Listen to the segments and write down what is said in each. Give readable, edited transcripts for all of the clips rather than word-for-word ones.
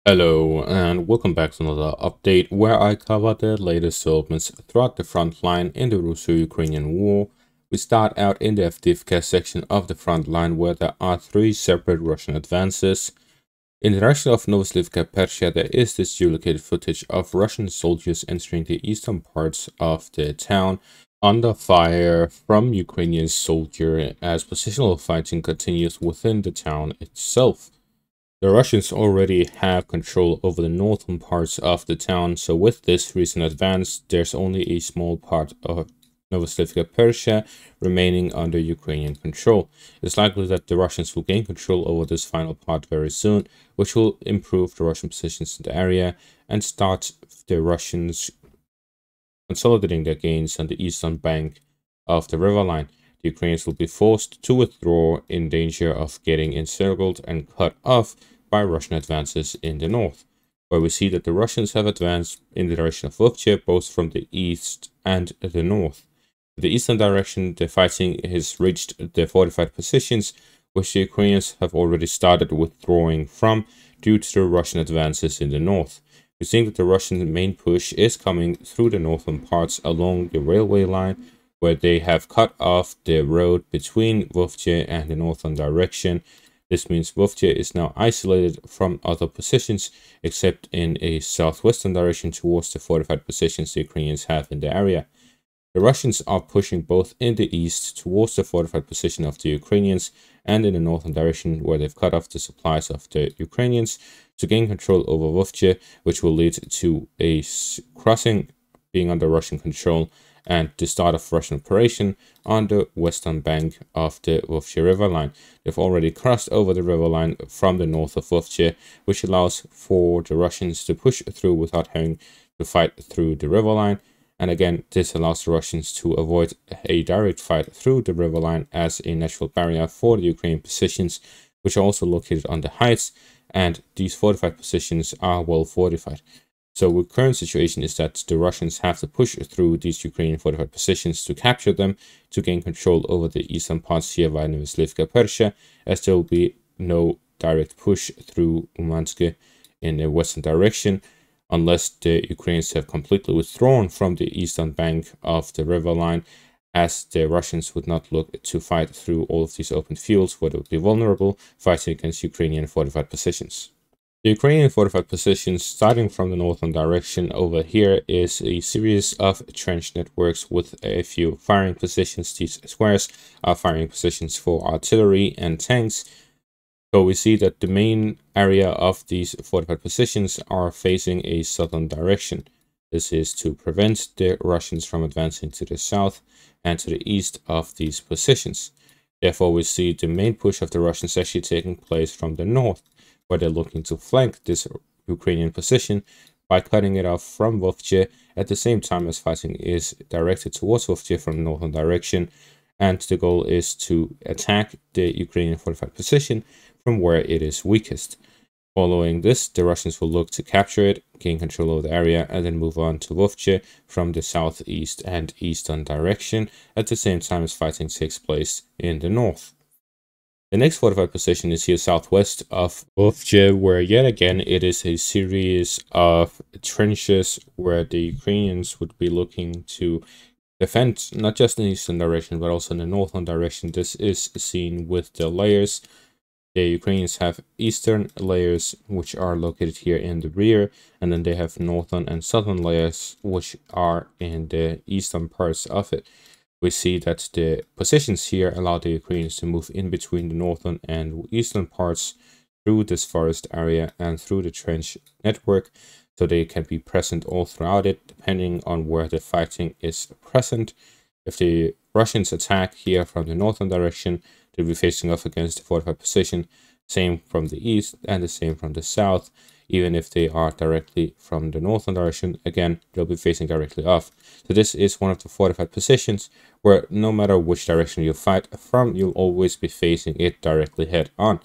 Hello and welcome back to another update where I cover the latest developments throughout the front line in the Russo-Ukrainian war. We start out in the Avdiivka section of the front line where there are three separate Russian advances. In the direction of Novoslivka Persia, there is this duplicated footage of Russian soldiers entering the eastern parts of the town under fire from Ukrainian soldiers as positional fighting continues within the town itself. The Russians already have control over the northern parts of the town, so with this recent advance, there's only a small part of Novoslivka Persia remaining under Ukrainian control. It's likely that the Russians will gain control over this final part very soon, which will improve the Russian positions in the area and start the Russians consolidating their gains on the eastern bank of the river line. The Ukrainians will be forced to withdraw in danger of getting encircled and cut off by Russian advances in the north, where we see that the Russians have advanced in the direction of Vovche, both from the east and the north. In the eastern direction, the fighting has reached the fortified positions, which the Ukrainians have already started withdrawing from due to the Russian advances in the north. We think that the Russian main push is coming through the northern parts along the railway line, where they have cut off the road between Vovche and the northern direction. This means Vovche is now isolated from other positions, except in a southwestern direction towards the fortified positions the Ukrainians have in the area. The Russians are pushing both in the east towards the fortified position of the Ukrainians and in the northern direction where they've cut off the supplies of the Ukrainians to gain control over Vovche, which will lead to a crossing being under Russian control and the start of Russian operation on the western bank of the Vovche river line. They've already crossed over the river line from the north of Vovche, which allows for the Russians to push through without having to fight through the river line. And again, this allows the Russians to avoid a direct fight through the river line as a natural barrier for the Ukrainian positions, which are also located on the heights, and these fortified positions are well fortified. So the current situation is that the Russians have to push through these Ukrainian fortified positions to capture them, to gain control over the eastern parts here via Novoslivka Persia, as there will be no direct push through Umansk in the western direction, unless the Ukrainians have completely withdrawn from the eastern bank of the river line, as the Russians would not look to fight through all of these open fields where they would be vulnerable, fighting against Ukrainian fortified positions. The Ukrainian fortified positions, starting from the northern direction over here, is a series of trench networks with a few firing positions. These squares are firing positions for artillery and tanks. So we see that the main area of these fortified positions are facing a southern direction. This is to prevent the Russians from advancing to the south and to the east of these positions. Therefore, we see the main push of the Russians actually taking place from the north, where they're looking to flank this Ukrainian position by cutting it off from Vovche at the same time as fighting is directed towards Vovche from the northern direction. And the goal is to attack the Ukrainian fortified position from where it is weakest. Following this, the Russians will look to capture it, gain control of the area, and then move on to Vovche from the southeast and eastern direction at the same time as fighting takes place in the north. The next fortified position is here southwest of Vovche, where yet again it is a series of trenches where the Ukrainians would be looking to defend not just in the eastern direction but also in the northern direction. This is seen with the layers. The Ukrainians have eastern layers, which are located here in the rear, and then they have northern and southern layers, which are in the eastern parts of it. We see that the positions here allow the Ukrainians to move in between the northern and eastern parts through this forest area and through the trench network, so they can be present all throughout it, depending on where the fighting is present. If the Russians attack here from the northern direction, they'll be facing off against the fortified position, same from the east and the same from the south. Even if they are directly from the northern direction, again, they'll be facing directly off. So this is one of the fortified positions where no matter which direction you fight from, you'll always be facing it directly head on.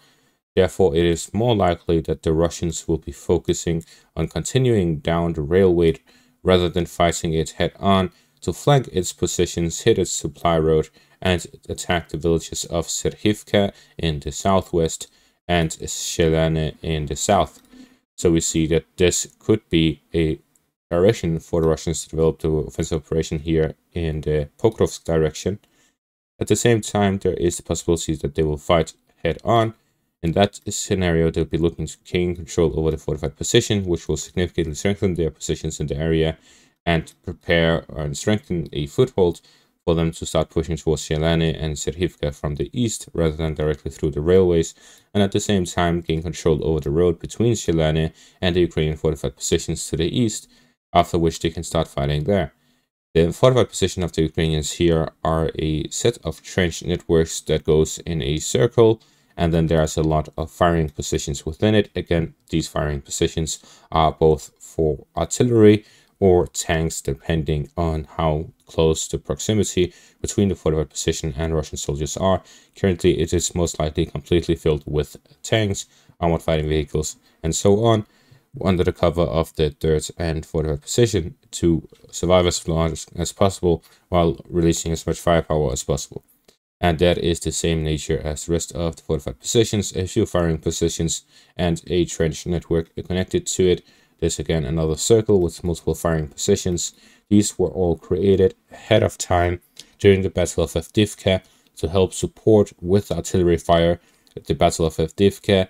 Therefore, it is more likely that the Russians will be focusing on continuing down the railway rather than fighting it head on to flank its positions, hit its supply road, and attack the villages of Serhivka in the southwest and Shelane in the south. So we see that this could be a direction for the Russians to develop the offensive operation here in the Pokrovsk direction. At the same time, there is the possibility that they will fight head on. In that scenario, they'll be looking to gain control over the fortified position, which will significantly strengthen their positions in the area and prepare and strengthen a foothold for them to start pushing towards Shelane and Serhivka from the east rather than directly through the railways, and at the same time gain control over the road between Shelane and the Ukrainian fortified positions to the east, after which they can start fighting there. The fortified position of the Ukrainians here are a set of trench networks that goes in a circle, and then there's a lot of firing positions within it. Again, these firing positions are both for artillery or tanks, depending on how close the proximity between the fortified position and Russian soldiers are. Currently, it is most likely completely filled with tanks, armored fighting vehicles, and so on, under the cover of the third and fortified position to survive as long as possible while releasing as much firepower as possible. And that is the same nature as the rest of the fortified positions, a few firing positions and a trench network connected to it. There's again another circle with multiple firing positions. These were all created ahead of time during the Battle of Avdiivka to help support with artillery fire the Battle of Avdiivka.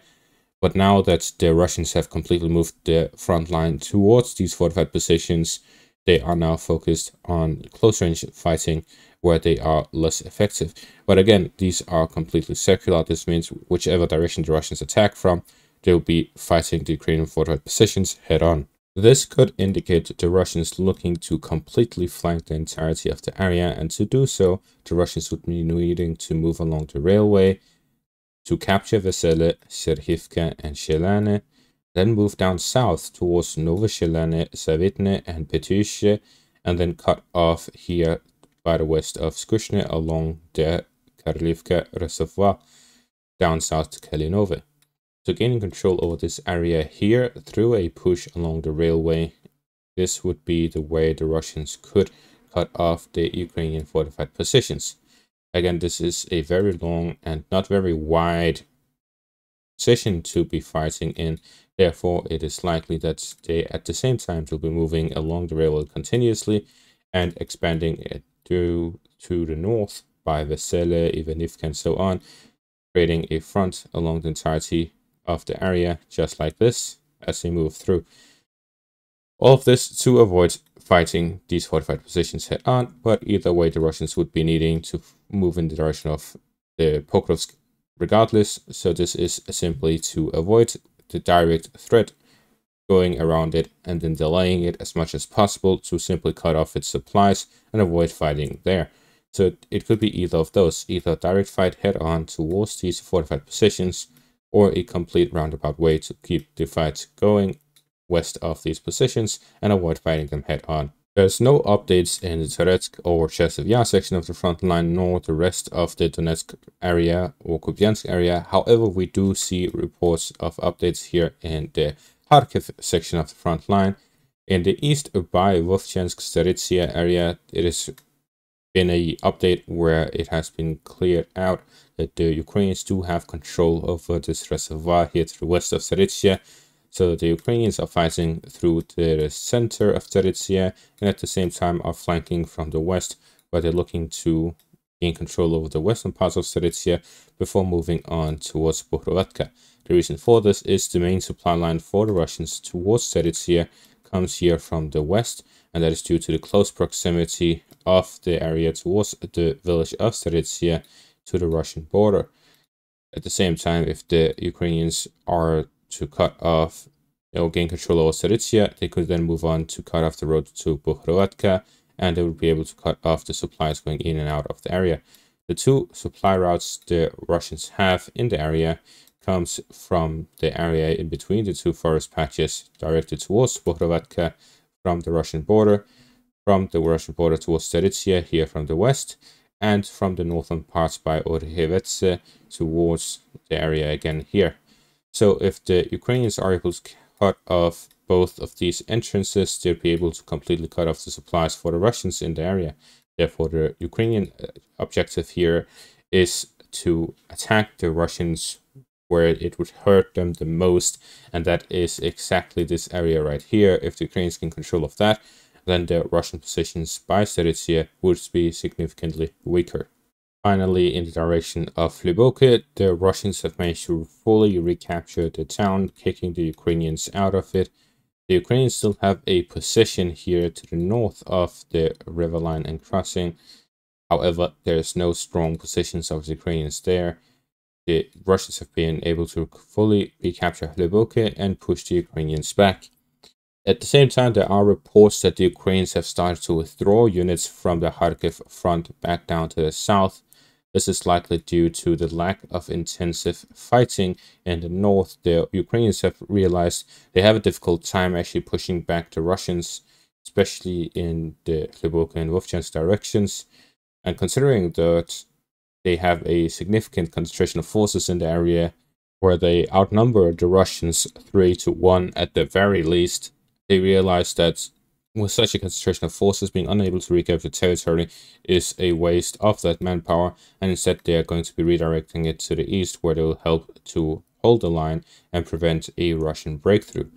But now that the Russians have completely moved the front line towards these fortified positions, they are now focused on close range fighting where they are less effective. But again, these are completely circular. This means whichever direction the Russians attack from, they'll be fighting the Ukrainian fortified positions head on. This could indicate the Russians looking to completely flank the entirety of the area, and to do so, the Russians would be needing to move along the railway to capture Vesele, Serhivka, and Shelane, then move down south towards Novoshelane, Savitne, and Petushe, and then cut off here by the west of Skushne along the Karlivka Reservoir down south to Kalinove. So gaining control over this area here through a push along the railway, this would be the way the Russians could cut off the Ukrainian fortified positions. Again, this is a very long and not very wide position to be fighting in. Therefore, it is likely that they at the same time will be moving along the railway continuously and expanding it to the north by Vesele, Ivanivka, and so on, creating a front along the entirety of the area, just like this, as they move through. All of this to avoid fighting these fortified positions head on, but either way, the Russians would be needing to move in the direction of the Pokrovsk regardless. So this is simply to avoid the direct threat, going around it and then delaying it as much as possible to simply cut off its supplies and avoid fighting there. So it could be either of those, either direct fight head on towards these fortified positions, or a complete roundabout way to keep the fight going west of these positions and avoid fighting them head on. There's no updates in the Toretsk or Cherniv Yar section of the front line, nor the rest of the Donetsk area or Kupiansk area. However, we do see reports of updates here in the Kharkiv section of the front line. In the east by Vovchansk Staritsia area, it has been an update where it has been cleared out that the Ukrainians do have control over this reservoir here to the west of Staritsia. So the Ukrainians are fighting through the center of Staritsia and at the same time are flanking from the west, where they're looking to gain control over the western parts of Staritsia before moving on towards Pokrovsk. The reason for this is the main supply line for the Russians towards Staritsia comes here from the west, and that is due to the close proximity of the area towards the village of Staritsia to the Russian border. At the same time, if the Ukrainians are to cut off or gain control over Staritsia, they could then move on to cut off the road to Pokrovsk, and they would be able to cut off the supplies going in and out of the area. The two supply routes the Russians have in the area comes from the area in between the two forest patches directed towards Pokrovsk from the Russian border towards Staritsia here from the west, and from the northern parts by Orhevetse towards the area again here. So if the Ukrainians are able to cut off both of these entrances, they'll be able to completely cut off the supplies for the Russians in the area. Therefore, the Ukrainian objective here is to attack the Russians where it would hurt them the most, and that is exactly this area right here. If the Ukrainians can control of that, then the Russian positions by Serytsia would be significantly weaker. Finally, in the direction of Hlyboke, the Russians have managed to fully recapture the town, kicking the Ukrainians out of it. The Ukrainians still have a position here to the north of the river line and crossing. However, there's no strong positions of the Ukrainians there. The Russians have been able to fully recapture Hlyboke and push the Ukrainians back. At the same time, there are reports that the Ukrainians have started to withdraw units from the Kharkiv front back down to the south. This is likely due to the lack of intensive fighting in the north. The Ukrainians have realized they have a difficult time actually pushing back the Russians, especially in the Hlyboke and Vovchansk directions. And considering that they have a significant concentration of forces in the area, where they outnumber the Russians 3-1 at the very least, they realize that with such a concentration of forces, being unable to recapture territory is a waste of that manpower, and instead they are going to be redirecting it to the east, where they will help to hold the line and prevent a Russian breakthrough.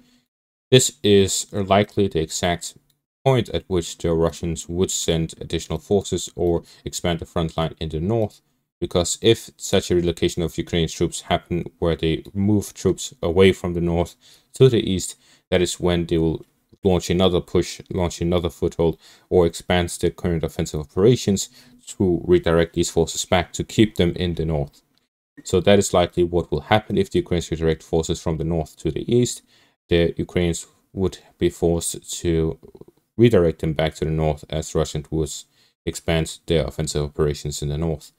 This is likely the exact point at which the Russians would send additional forces or expand the front line in the north, because if such a relocation of Ukrainian troops happen where they move troops away from the north to the east, that is when they will launch another push, launch another foothold, or expand their current offensive operations to redirect these forces back to keep them in the north. So that is likely what will happen if the Ukrainians redirect forces from the north to the east. The Ukrainians would be forced to redirect them back to the north as Russians would expand their offensive operations in the north.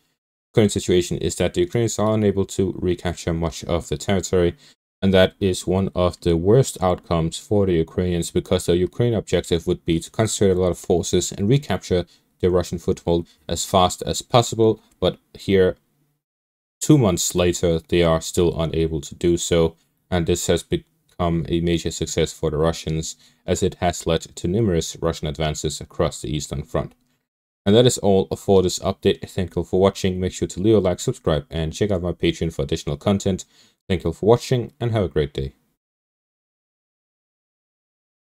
The current situation is that the Ukrainians are unable to recapture much of the territory, and that is one of the worst outcomes for the Ukrainians, because the Ukrainian objective would be to concentrate a lot of forces and recapture the Russian foothold as fast as possible. But here, 2 months later, they are still unable to do so. And this has become a major success for the Russians, as it has led to numerous Russian advances across the Eastern Front. And that is all for this update. Thank you for watching. Make sure to leave a like, subscribe, and check out my Patreon for additional content. Thank you for watching, and have a great day.